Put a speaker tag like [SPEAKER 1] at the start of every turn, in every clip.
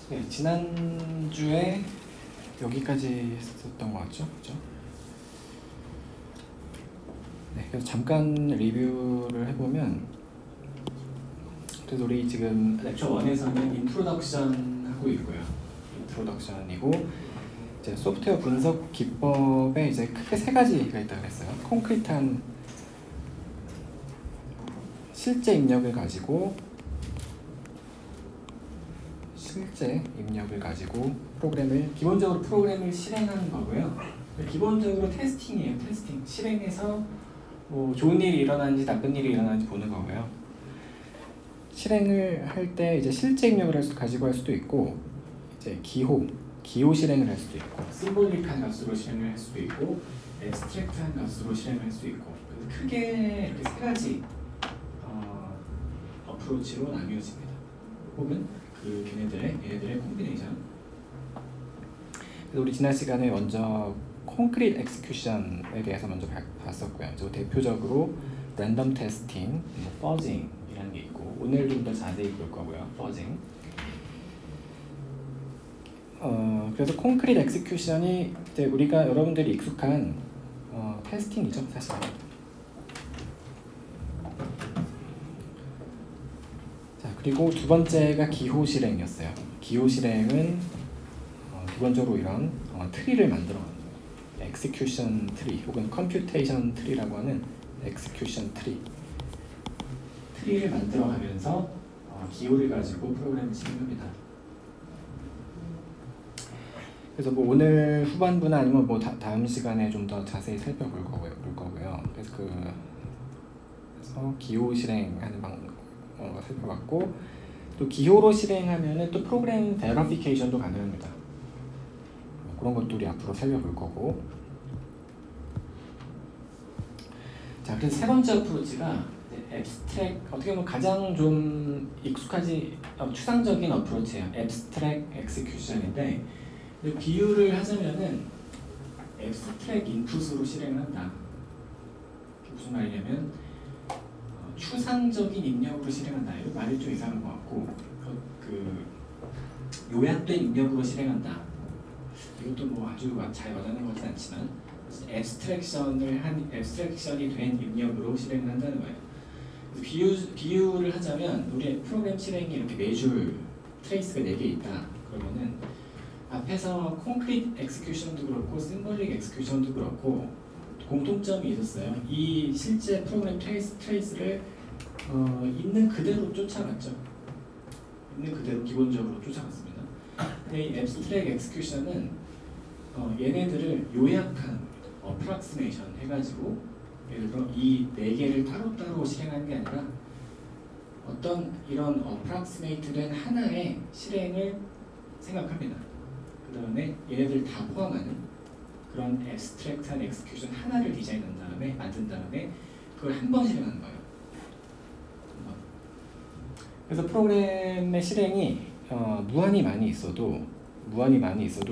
[SPEAKER 1] 네, 지난주에 여기까지 했었던 것 같죠? 그죠? 네, 그래서 잠깐 리뷰를 해보면, 그래서 우리 지금 렉처 1에서는 인트로덕션 하고 있고요. 인트로덕션이고, 이제 소프트웨어 분석 기법에 이제 크게 세 가지가 있다고 했어요. 콘크리트한 실제 입력을 가지고 기본적으로 프로그램을 실행하는 거고요. 기본적으로 테스팅이에요. 테스팅. 실행해서 뭐 좋은 일이 일어나는지 나쁜 일이 일어나는지 보는 거고요. 실행을 할 때 이제 실제 입력을 가지고 할 수도 있고, 이제 기호 실행을 할 수도 있고, 심볼릭한 값으로 실행을 할 수도 있고, 앱스트랙트한 값으로 실행을 할 수도 있고, 그래서 크게 이렇게 세 가지 어프로치로 나뉘어집니다. 혹은 그 얘네들의 콤비네이션. 그래서 우리 지난 시간에 먼저 콘크리트 엑스큐션에 대해서 먼저 봤었고요. 저 대표적으로 랜덤 테스팅, 퍼징이라는 게 있고, 오늘 좀 더 자세히 볼 거고요. 퍼징. 그래서 콘크리트 엑스큐션이 이제 우리가 여러분들이 익숙한 테스팅이죠, 사실. 자, 그리고 두 번째가 기호 실행이었어요. 기호 실행은 기본적으로 이런 트리를 만들어 가는 거예요. 엑스큐션 트리 혹은 컴퓨테이션 트리라고 하는 엑스큐션 트리를 만들어 가면서 기호를 가지고 프로그램을 실행합니다. 그래서 뭐 오늘 후반부나 아니면 뭐 다음 시간에 좀 더 자세히 살펴볼 거고요. 그래서 기호 실행하는 방법을 살펴봤고, 또 기호로 실행하면은 또 프로그램 베러피케이션도 가능합니다. 그런 것도 우리 앞으로 살펴볼 거고. 자, 그래서 세 번째 어프로치가 앱스트랙, 어떻게 보면 가장 좀 추상적인 어프로치예요. 앱스트랙 엑스큐션인데, 비유를 하자면은 앱스트랙 인풋으로 실행을 한다. 무슨 말이냐면 추상적인 입력으로 실행한다. 이거 말이 좀 이상한 것 같고, 요약된 입력으로 실행한다. 이것도 뭐 아주 잘 와닿는 것 같진 않지만, 앱스트랙션이 된 입력으로 실행을 한다는 거예요. 비유를 하자면 우리 프로그램 실행이 이렇게 4줄 트레이스가 4개 있다. 그러면은 앞에서 콘크리트 엑스큐션도 그렇고 심볼릭 엑스큐션도 그렇고 공통점이 있었어요. 이 실제 프로그램 트레이스를 있는 그대로 쫓아갔죠. 있는 그대로 기본적으로 쫓아갔습니다. 근데 이 앱스트랙 엑스큐션은 얘네들을 요약한 어프락시메이션 해가지고, 예를 들어 이 4개를 따로따로 실행하는 게 아니라 어떤 이런 어프락시메이트된 하나의 실행을 생각합니다. 그 다음에 얘네들 다 포함하는 그런 앱스트랙트한 엑스큐션 하나를 만든 다음에 그걸 한 번 실행하는 거예요. 그래서 프로그램의 실행이 무한히 많이 있어도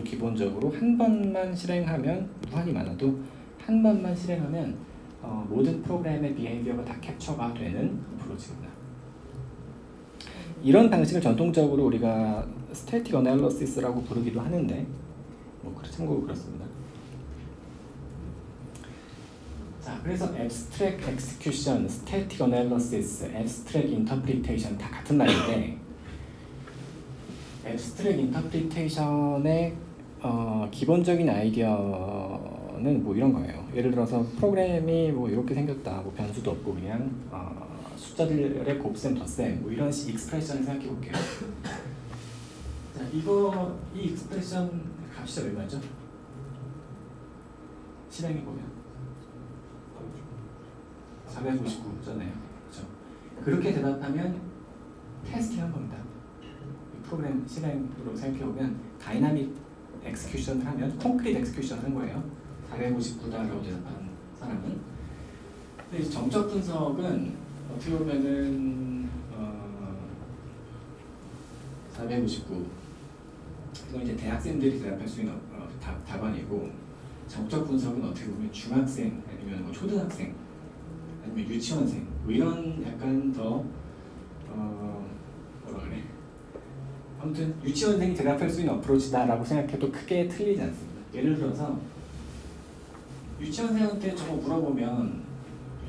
[SPEAKER 1] 기본적으로 한 번만 실행하면, 무한히 많아도 한 번만 실행하면 모든 프로그램의 비헤이비어가 다 캡처가 되는 어프로치입니다. 이런 방식을 전통적으로 우리가 스태틱 어널리시스라고 부르기도 하는데, 참고로 그렇습니다. 자, 그래서 앱스트랙 엑스큐션, 스태틱 어널리시스, 앱스트랙 인터프리테이션 다 같은 말인데, 앱스트랙 인터프리테이션의 기본적인 아이디어는 뭐 이런 거예요. 예를 들어서 프로그램이 뭐 이렇게 생겼다, 뭐 변수도 없고 그냥 숫자들의 곱셈, 덧셈, 뭐 이런 익스프레션을 생각해 볼게요. 자, 이 익스프레션 값이 얼마죠? 실행해 보면 459잖아요. 그렇죠? 그렇게 대답하면 테스팅한 겁니다. 프로그램 실행으로 생각해보면 다이나믹 엑스큐션을 하면 콘크리트 엑스큐션을 한 거예요. 459다라고 대답한 사람은. 근데 이제 정적 분석은 어떻게 보면은 459 이건 이제 대학생들이 대답할 수 있는 답안이고, 정적 분석은 어떻게 보면 중학생 아니면 뭐 초등학생 아니면 유치원생 뭐 이런 약간 더 아무튼 유치원생이 대답할 수 있는 어프로치다라고 생각해도 크게 틀리지 않습니다. 예를 들어서 유치원생한테 저거 물어보면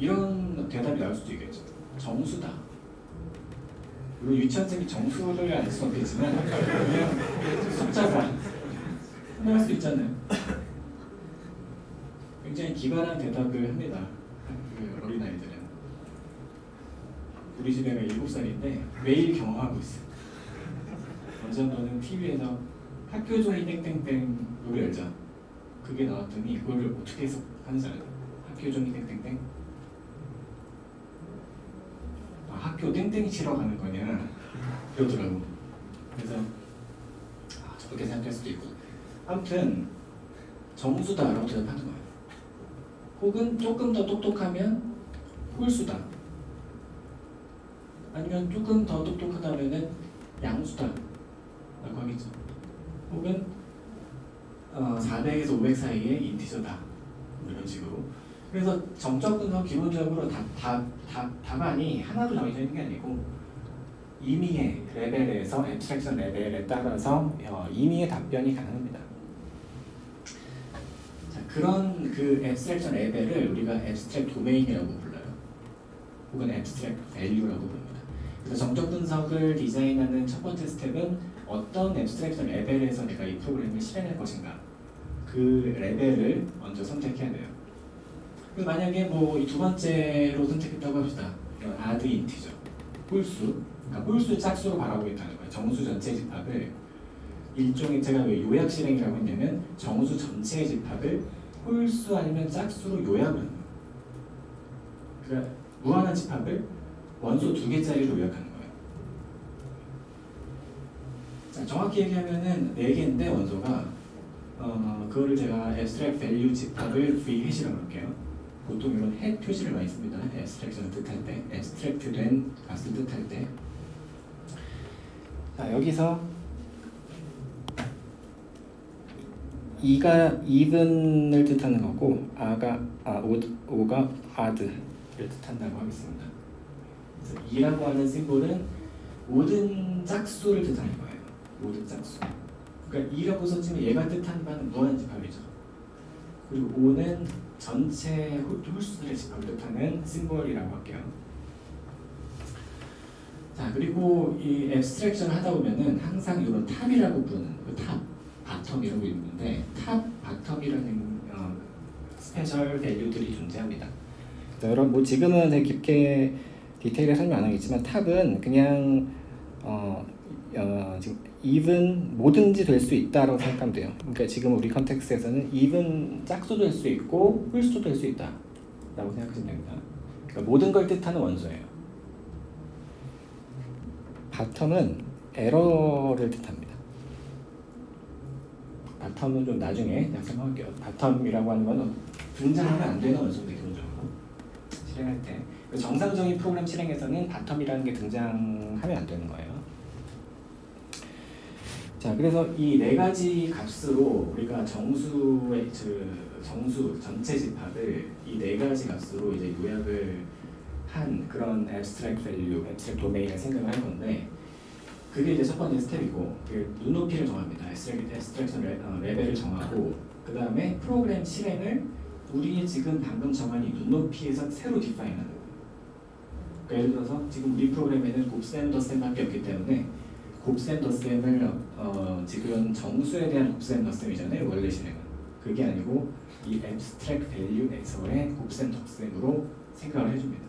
[SPEAKER 1] 이런 대답이 나올 수도 있겠죠. 정수다. 물론 유치원생이 정수를 알 수는 없겠지만 그냥 숫자다. 나올 수 있잖아요. 굉장히 기발한 대답을 합니다. 그 어린아이들은. 우리 집 애가 7살인데 매일 경험하고 있어요. 어제는 TV에서 학교 종이 땡땡땡 노래 알죠? 그게 나왔더니 그걸 어떻게 해석하는지 알아요? 학교 종이 땡땡땡? 아, 학교 땡땡이 치러 가는 거냐? 그러더라고. 그래서 저렇게 생각할 수도 있고. 아무튼 정수다라고 대답하는 거예요. 혹은 조금 더 똑똑하면 홀수다. 아니면 조금 더 똑똑하다면은 양수다 라고 하겠죠. 혹은 400에서 500 사이의 인티저다 이런 식으로. 그래서 정적 분석 기본적으로 답안이 하나로 정해져 있는 게 아니고 임의의 레벨에서 앱스트랙션 레벨에 따라서 임의의 답변이 가능합니다. 자, 그런 그 앱스트랙션 레벨을 우리가 앱스트랙 도메인이라고 불러요. 혹은 앱스트랙 밸류라고 부릅니다. 그래서 정적 분석을 디자인하는 첫 번째 스텝은 어떤 앱스트랙션 레벨에서 내가 이 프로그램을 실행할 것인가, 그 레벨을 먼저 선택해야 돼요. 그래서 만약에 뭐 이 두 번째로 선택했다고 합시다. 이런 add 인티저, 홀수, 그러니까 홀수 짝수로 바라보겠다는 거예요. 정수 전체 집합을 일종의, 제가 왜 요약 실행이라고 했냐면 정수 전체의 집합을 홀수 아니면 짝수로 요약을 하는 거예요. 그러니까 무한한 집합을 원소 2개짜리로 요약하는 거예요. 자, 정확히 얘기하면은 4개인데 원소가 그거를 제가 abstract value 집합을 v-hat이라고 할게요. 보통 이런 hat 표시를 많이 씁니다. abstraction을 뜻할 때, abstract 된 값을 뜻할 때. 자, 여기서 2가 even을 뜻하는 거고 o가 odd를 뜻한다고 하겠습니다. 2라고 하는 심볼은 모든 짝수를 뜻하는 거예요. 모든 짝수. 그러니까 2라고 썼지만 얘가 뜻하는 바는 무한한 집합이죠. 그리고 5는 전체 홀수들의 집합을 뜻하는 심볼이라고 할게요. 자, 그리고 이 앱스트랙션을 하다 보면은 항상 이런 탑이라고 부르는 그 탑, 바텀이라고 있는데 탑, 바텀이라는 스페셜 밸류들이 존재합니다. 여러분 뭐 지금은 되게 깊게 디테일에 설명 안 하겠지만 탑은 그냥 지금 even 뭐든지 될 수 있다라고 생각하면 돼요. 그러니까 지금 우리 컨텍스트에서는 even 짝수도 될 수 있고 홀수도 될 수 있다 라고 생각하시면 됩니다. 그러니까 모든 걸 뜻하는 원소예요. 바텀은 에러를 뜻합니다. 바텀은 좀 나중에 설명할게요. 바텀이라고 하는 건 등장하면 안 되는 원소인데 기본적으로 실행할 때 정상적인 프로그램 실행에서는 바텀이라는 게 등장하면 안 되는 거예요. 자, 그래서 이 4가지 값으로 우리가 정수의 정수 전체 집합을 이 4가지 값으로 이제 요약을 한 그런 abstract value, abstract domain을 생각을 할 건데, 그게 이제 첫 번째 스텝이고, 눈높이를 정합니다. abstraction 레벨을 정하고, 그 다음에 프로그램 실행을 우리 지금 방금 정한 이 눈높이에서 새로 디파인하는 거예요. 그러니까 예를 들어서 지금 우리 프로그램에는 곱셈, 덧셈밖에 없기 때문에 곱셈, 덧셈을 지금 정수에 대한 곱셈, 덧셈이잖아요. 원래 실행은. 그게 아니고 이 abstract value에서의 곱셈, 덧셈으로 생각을 해줍니다.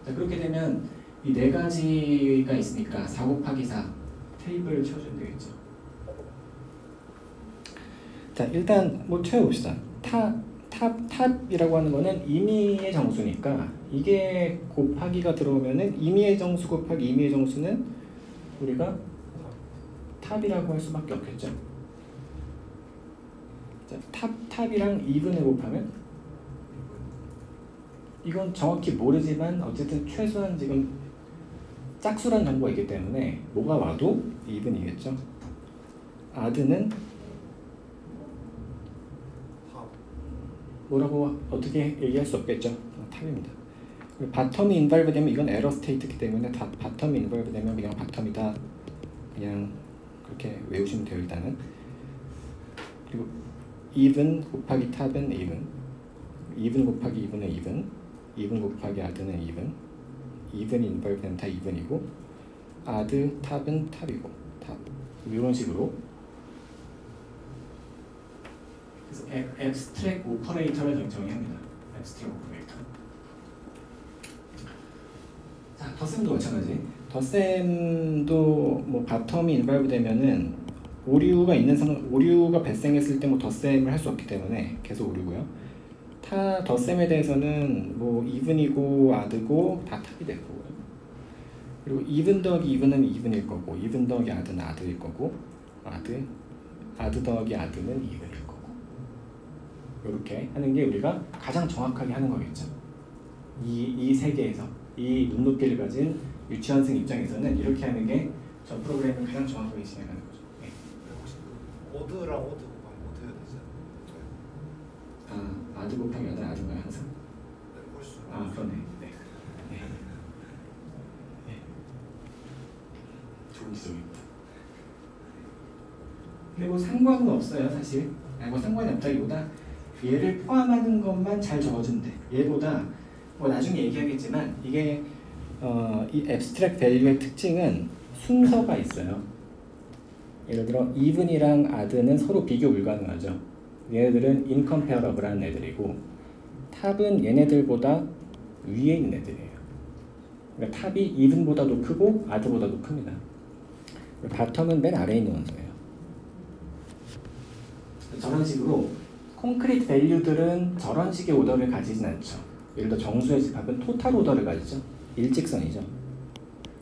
[SPEAKER 1] 자, 그렇게 되면 이 4가지가 있으니까 4 곱하기 4 테이블을 쳐주면 되겠죠. 자, 일단 뭐 채워봅시다. 탑이라고 하는 거는 임의의 정수니까 이게 곱하기가 들어오면은 임의의 정수 곱하기 임의의 정수는 우리가 탑이라고 할 수밖에 없겠죠. 자, 탑이랑 even을 곱하면 이건 정확히 모르지만 어쨌든 최소한 지금 짝수란 정보가 있기 때문에 뭐가 와도 even이겠죠. add는 뭐라고 어떻게 얘기할 수 없겠죠. 탑입니다. 바텀이 인발브 되면 이건 에러 스테이트이기 때문에 바텀이 인발브 되면 그냥 바텀이다. 그냥
[SPEAKER 2] 그렇게 외우시면 돼요. 일단은. 그리고 even 곱하기 탑은 even 곱하기 even은 even 곱하기 odd는 even involve는 다 even이고 odd 탑은 탑이고 탑 이런 식으로.
[SPEAKER 1] 그래서 abstract 오퍼레이터를 정의합니다. abstract 오퍼레이터. 자, 덧셈도 마찬가지. 덧셈도 뭐 바텀이 인발브 되면은 오류가 오류가 발생했을 때 뭐 덧셈을 할 수 없기 때문에 계속 오류고요. 덧셈에 대해서는 뭐 even이고 odd고 다 탑이 될 거고요. 그리고 even 더하기 even은 even일 거고 even 더하기 odd는 odd일 거고 odd 더하기 odd는 even일 거고 이렇게 하는 게 우리가 가장 정확하게 하는 거겠죠. 이 세계에서 이 눈높이를 가진 유치원생 입장에서는 이렇게 하는 게 저 프로그램을 가장 정확하게 진행하는 거죠. 네.
[SPEAKER 3] 오드랑 오드 곱하면 어떻게 해야 되지?
[SPEAKER 1] 아드 곱하기 아드는 아드인가요 항상?
[SPEAKER 3] 네, 훨씬.
[SPEAKER 1] 그러네. 네. 네. 네. 좋은 지적입니다. 근데 뭐 상관은 없어요 사실. 뭐 상관이 없다기보다 얘를 포함하는 것만 잘 적어주면 돼. 얘보다 뭐 나중에 얘기하겠지만 이게 이 abstract value의 특징은 순서가 있어요. 예를 들어 even이랑 odd는 서로 비교 불가능하죠. 얘네들은 incomparable한 애들이고 탑은 얘네들보다 위에 있는 애들이에요. 그러니까 탑이 even보다도 크고 odd보다도 큽니다. 바텀은 맨 아래에 있는 원소예요. 저런 식으로 콘크리트 밸류들은 저런 식의 오더를 가지진 않죠. 예를 들어 정수의 집합은 토탈 오더를 가지죠. 일직선이죠.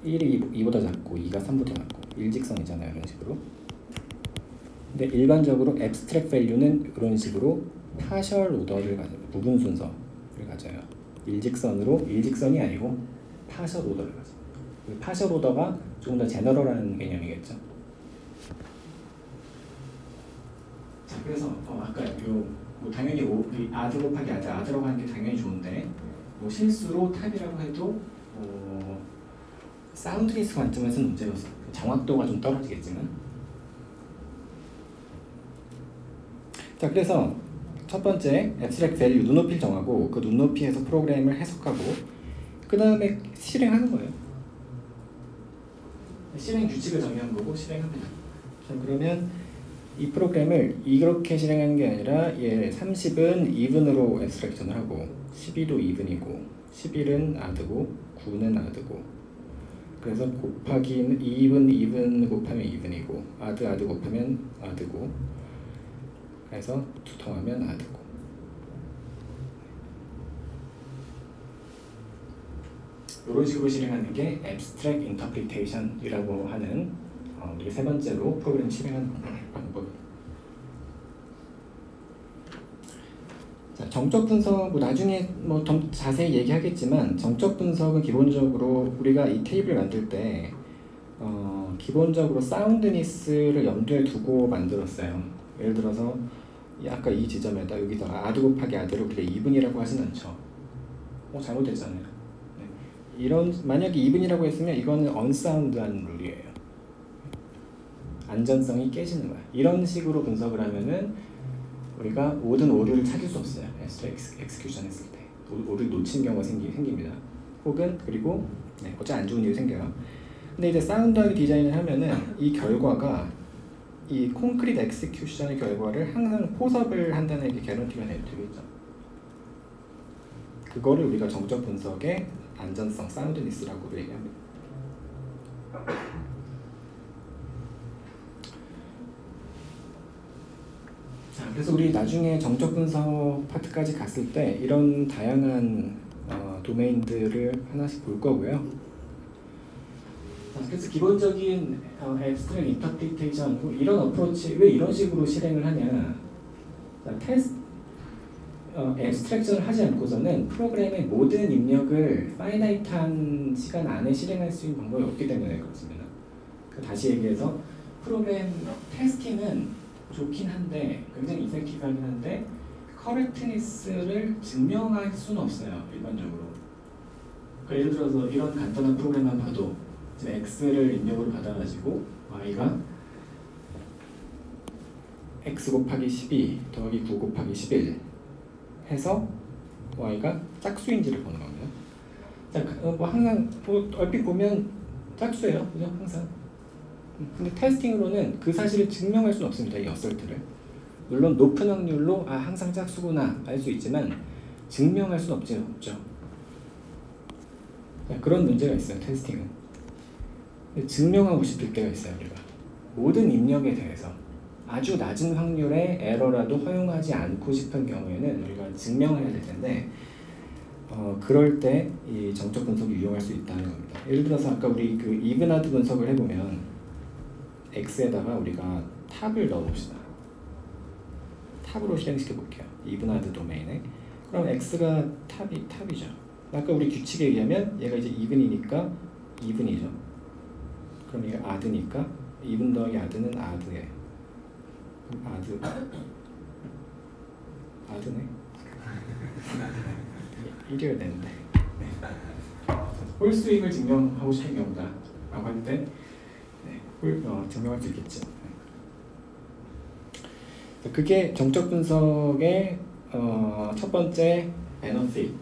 [SPEAKER 1] 1이 2보다 작고 2가 3보다 작고 일직선이잖아요. 이런 식으로. 근데 일반적으로 abstract value는 이런 식으로 파셜 오더를 가져요. 부분 순서를 가져요. 일직선이 아니고 파셜 오더를 가져요. 파셜 오더가 조금 더 제너럴한 개념이겠죠. 자, 그래서 아까 뭐 당연히 아드 곱하기 아드라고 하는 게 당연히 좋은데 뭐 실수로 탑이라고 해도 사운드니스 관점에서는 문제였어요. 정확도가 좀 떨어지겠지만. 자, 그래서 첫 번째 abstract value 눈높이를 정하고 그 눈높이에서 프로그램을 해석하고 그 다음에 실행하는 거예요. 실행 규칙을 정의한 거고 실행합니다. 자, 그러면 이 프로그램을 이렇게 실행하는 게 아니라 얘 30은 even으로 abstraction을 하고 12도 even이고 11은 odd고 9는 odd고 그래서 곱하기는 even 곱하면 even이고 odd 곱하면 odd고 그래서 투통하면 odd고 이런 식으로 실행하는 게 abstract interpretation이라고 하는 우리 세 번째로 프로그램 실행하는 방법. 자, 정적 분석 뭐 나중에 뭐 더 자세히 얘기하겠지만 정적 분석은 기본적으로 우리가 이 테이블 만들 때 기본적으로 사운드니스를 염두에 두고 만들었어요. 예를 들어서 아까 이 지점에다 여기다가 아드 곱하기 아드를 우리가 2분이라고 하진 않죠. 잘못됐잖아요. 네. 만약에 2분이라고 했으면 이거는 unsound한 룰이에요. 안전성이 깨지는 거야. 이런 식으로 분석을 하면은 우리가 모든 오류를 찾을 수 없어요. 엑스큐션 했을 때 오류를 놓친 경우가 생깁니다. 혹은 그리고 어째 안 좋은 일이 생겨요. 근데 이제 사운드하게 디자인을 하면은 이 결과가 이 콘크리트 엑스큐션의 결과를 항상 포섭을 한다는 게 개런티가 되겠죠. 그거를 우리가 정적 분석의 안전성, 사운드니스라고 얘기합니다. 자, 그래서 우리 나중에 정적 분석 파트까지 갔을 때 이런 다양한 도메인들을 하나씩 볼 거고요. 자, 그래서 기본적인 abstract interpretation 이런 어프로치 왜 이런 식으로 실행을 하냐? 자, abstraction을 하지 않고서는 프로그램의 모든 입력을 파이나이트한 시간 안에 실행할 수 있는 방법이 없기 때문에 그렇습니다. 다시 얘기해서 프로그램 테스팅은 좋긴 한데 굉장히 이펙티브하긴 한데 커렉트니스를 증명할 수는 없어요. 일반적으로. 그러니까 예를 들어서 이런 간단한 프로그램만 봐도 지금 x를 입력으로 받아가지고 y가
[SPEAKER 2] x 곱하기 12 더하기 9 곱하기 11 해서 y가 짝수인지를 보는 겁니다. 자, 뭐 항상 뭐 얼핏 보면 짝수예요, 그죠? 항상. 근데 테스팅으로는 그 사실을 증명할 수는 없습니다. 이 어설트를. 물론 높은 확률로 항상 짝수구나 알 수 있지만 증명할 수는 없죠. 자, 그런 문제가 있어요. 테스팅은. 증명하고 싶을 때가 있어요. 우리가 모든 입력에 대해서 아주 낮은 확률의 에러라도 허용하지 않고 싶은 경우에는 우리가 증명해야 될 텐데 그럴 때 이 정적 분석을 이용할 수 있다는 겁니다. 예를 들어서 아까 우리 그 이븐하드 분석을 해보면 x에다가 우리가 탑을 넣어봅시다. 탑으로 실행시켜 볼게요. 이븐하드 도메인에. 그럼 x가 탑이죠. 아까 우리 규칙에 의하면 얘가 이제 이븐이니까 이븐이죠. 그럼 얘가 아드니까 이븐 더하기 아드는 아드예요. 아드네. 이래야 되는데. 네. 홀수익을 증명하고 싶은 경우다 라고 할 때 증명할 수 있겠죠. 네. 그게 정적 분석의 첫 번째 베너핏.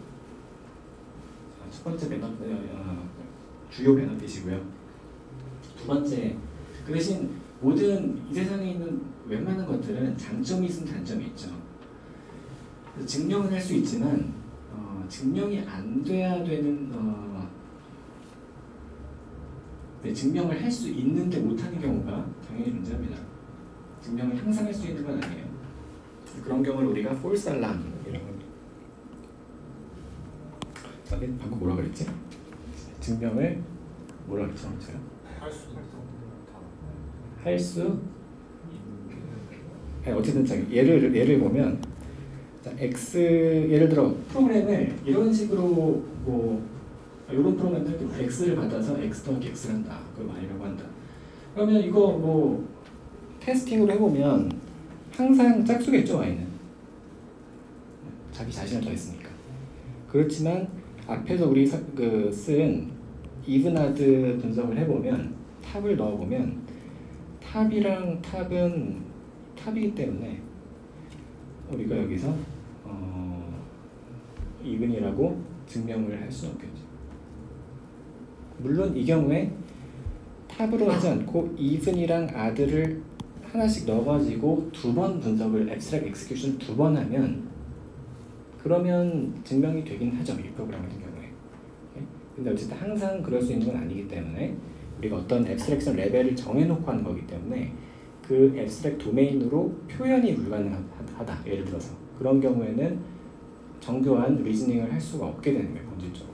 [SPEAKER 2] 첫 번째 주요 베너핏이고요. 두 번째, 그 대신 모든 이 세상에 있는 웬만한 것들은 장점이 있으면 단점이 있죠. 증명은 할 수 있지만 증명이 안 돼야 되는 증명을 할 수 있는데 못하는 경우가 당연히 문제입니다. 증명을 항상 할 수 있는 건 아니에요. 그런 경우를 우리가 false alarm 이라고 합니다. 방금 뭐라 그랬지? 증명을 뭐라 그랬죠? 제가? 할 수 어쨌든 예를 보면 자, x 예를 들어 프로그램을 이런 식으로 뭐 이런 프로그램들 x를 받아서 x 더하기 x를 한다. 그걸 y라고 한다. 그러면 이거 뭐 테스팅으로 해보면 항상 짝수겠죠, y는. 자기 자신을 더했으니까. 그렇지만 앞에서 우리 쓴 이븐하드 분석을 해보면 탑을 넣어보면 탑이랑 탑은 탑이기 때문에 우리가 여기서 이븐이라고 증명을 할 수는 없겠죠. 물론 이 경우에 탑으로 하지 않고 이븐이랑 아드를 하나씩 넣어가지고 두 번 분석을 앱스트랙트 엑스큐션 두 번 하면 그러면 증명이 되긴 하죠. 이 프로그램 같은 경우에. 근데 어쨌든 항상 그럴 수 있는 건 아니기 때문에 우리가 어떤 앱스트랙션 레벨을 정해놓고 하는 거기 때문에 그 앱스트랙트 도메인으로 표현이 불가능하다. 예를 들어서 그런 경우에는 정교한 리즈닝을 할 수가 없게 되는 거예요. 본질적으로.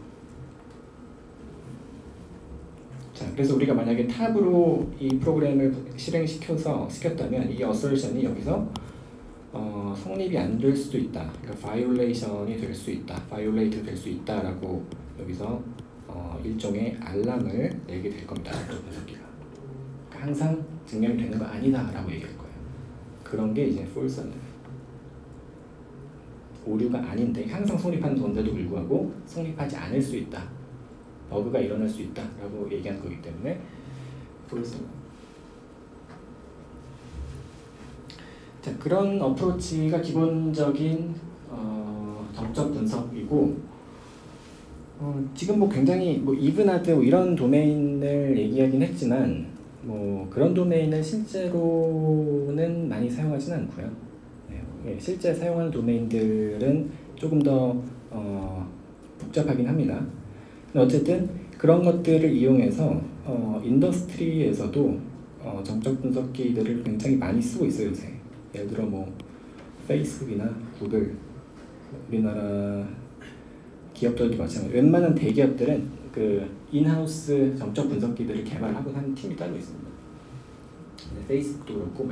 [SPEAKER 2] 자, 그래서 우리가 만약에 탑으로 이 프로그램을 시켰다면 이 어설션이 여기서 성립이 안 될 수도 있다. 그러니까 바이올레이션이 될 수 있다. 바이올레이트 될 수 있다라고 여기서 일종의 알람을 내게 될 겁니다. 분석기가. 그러니까 항상 증명이 되는 거 아니다라고 얘기할 거예요. 그런 게 이제 false alarm. 오류가 아닌데 항상 성립하는 건데도 불구하고 성립하지 않을 수 있다. 버그가 일어날 수 있다라고 얘기하는 거기 때문에 false alarm. 자, 그런 어프로치가 기본적인 정적 분석이고 지금 뭐 굉장히 뭐 이븐하드 이런 도메인을 얘기하긴 했지만 뭐 그런 도메인은 실제로는 많이 사용하지는 않고요. 네, 실제 사용하는 도메인들은 조금 더 복잡하긴 합니다. 어쨌든 그런 것들을 이용해서 인더스트리에서도 정적 분석기들을 굉장히 많이 쓰고 있어요. 요새. 예를 들어 뭐 페이스북이나 구글, 우리나라 기업들도 마찬가지로 웬만한 대기업들은 그 인하우스 정적 분석기들을 개발하고 하는 팀이 따로 있습니다. 페이스북도 그렇고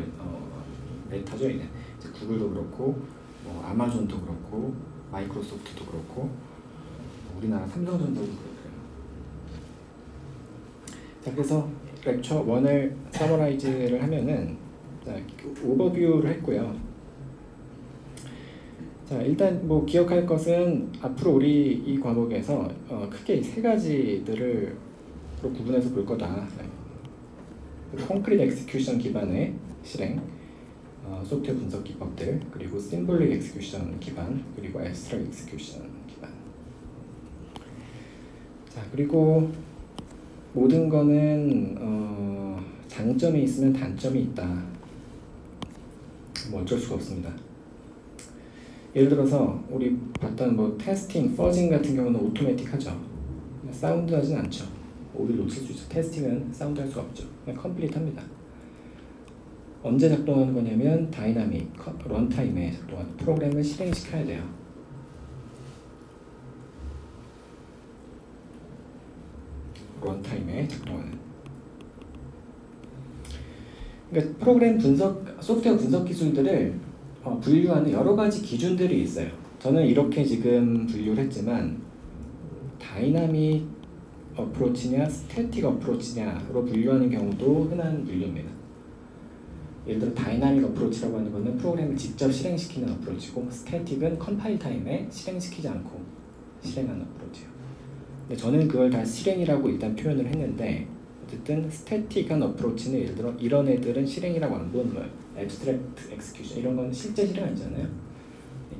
[SPEAKER 2] 메타죠. 이제 구글도 그렇고 뭐 아마존도 그렇고 마이크로소프트도 그렇고 우리나라 삼성전자도 그렇고요. 자, 그래서 렉처 1을 서머라이즈를 하면은 자, 오버뷰를 했고요. 자, 일단 뭐 기억할 것은 앞으로 우리 이 과목에서 크게 세 가지들을 구분해서 볼 거다. 콘크리트 엑스큐션 기반의 실행, 소프트웨어 분석 기법들, 그리고 심볼릭 엑스큐션 기반, 그리고 앱스트랙트 엑스큐션 기반. 자, 그리고 모든 거는 장점이 있으면 단점이 있다. 뭐 어쩔 수가 없습니다. 예를 들어서 우리 봤던 뭐 테스팅, 퍼징 같은 경우는 오토매틱하죠. 사운드하진 않죠. 오류를 놓칠 수 있죠. 테스팅은 사운드할 수 없죠. 그냥 컴플리트합니다. 언제 작동하는 거냐면 다이나믹, 런타임에 작동하는 프로그램을 실행시켜야 돼요. 런타임에 작동하는. 그러니까 프로그램 분석, 소프트웨어 분석 기술들을 분류하는 여러 가지 기준들이 있어요. 저는 이렇게 지금 분류를 했지만 다이나믹 어프로치냐 스태틱 어프로치냐로 분류하는 경우도 흔한 분류입니다. 예를 들어 다이나믹 어프로치라고 하는 것은 프로그램을 직접 실행시키는 어프로치고, 스태틱은 컴파일 타임에 실행시키지 않고 실행하는 어프로치예요. 근데 저는 그걸 다 실행이라고 일단 표현을 했는데, 어쨌든 스태틱한 어프로치는 예를 들어 이런 애들은 실행이라고 안 보는 거예요. 앱스트랙트 엑스큐션 이런 건 실제 실행 아니잖아요.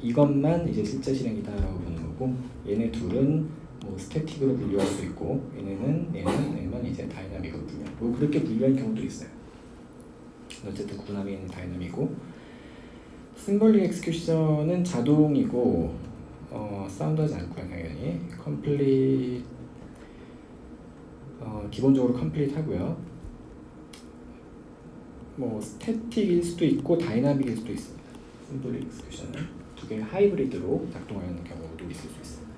[SPEAKER 2] 이것만 이제 실제 실행이다라고 보는 거고, 얘네 둘은 뭐 스태틱으로 분류할 수 있고, 얘만 이제 다이나믹으로 분류하고, 뭐 그렇게 분류할 경우도 있어요. 어쨌든 구분하기에는 다이나믹이고, 심볼릭 엑스큐션은 자동이고 사운드하지 않고요. 당연히 컴플릿, 기본적으로 컴플릿 하고요. 뭐 스태틱일 수도 있고 다이나믹일 수도 있습니다. 심볼릭 엑스큐션은 두 개의 하이브리드로 작동하는 경우도 있을 수 있어요.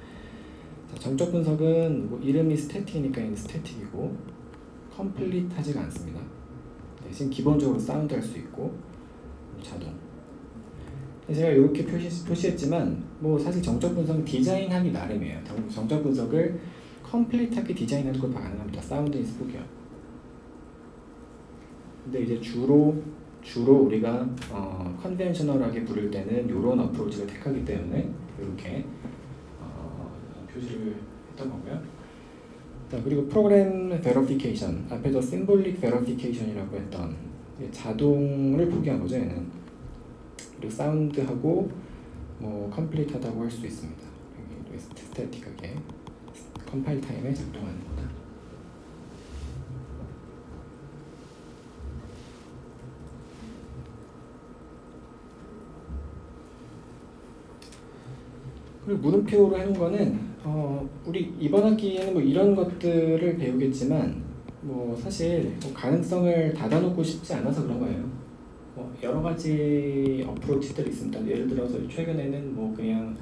[SPEAKER 2] 자, 정적 분석은 뭐 이름이 스태틱이니까 얘는 스태틱이고 컴플릿하지가 않습니다. 대신 기본적으로 사운드 할 수 있고 자동. 제가 이렇게 표시했지만 뭐 사실 정적 분석은 디자인하기 나름이에요. 정적 분석을 컴플릿하게 디자인하는 것 가능합니다. 사운드 인스폭이요. 근데 이제 주로 우리가 컨벤셔널하게 부를 때는 이런 어프로치를 택하기 때문에 이렇게 표시를 했던 거고요. 자, 그리고 프로그램 베러피케이션, 앞에서 심볼릭 베러피케이션이라고 했던 자동을 포기한 거죠. 얘는. 그리고 사운드하고 뭐 컴플릿하다고 할 수 있습니다. 여기 스태틱하게 컴파일 타임에 작동하는 거다. 그리고 물음표로 해놓은 거는 우리 이번 학기에는 뭐 이런 것들을 배우겠지만 뭐 사실 뭐 가능성을 닫아놓고 싶지 않아서 그런 거예요. 여러 가지 어프로치들이 있습니다. 예를 들어서 최근에는 뭐 그냥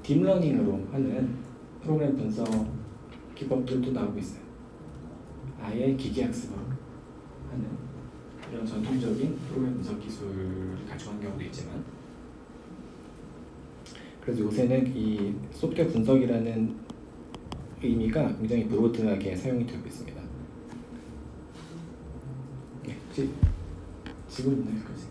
[SPEAKER 2] 딥러닝으로 하는 프로그램 분석 기법들도 나오고 있어요. 아예 기계학습으로 하는 이런 전통적인 프로그램 분석 기술을 가져간 경우도 있지만, 그래서 요새는 이 소프트웨어 분석이라는 의미가 굉장히 브로드하게 사용이 되고 있습니다. 네, 지금 여기까지.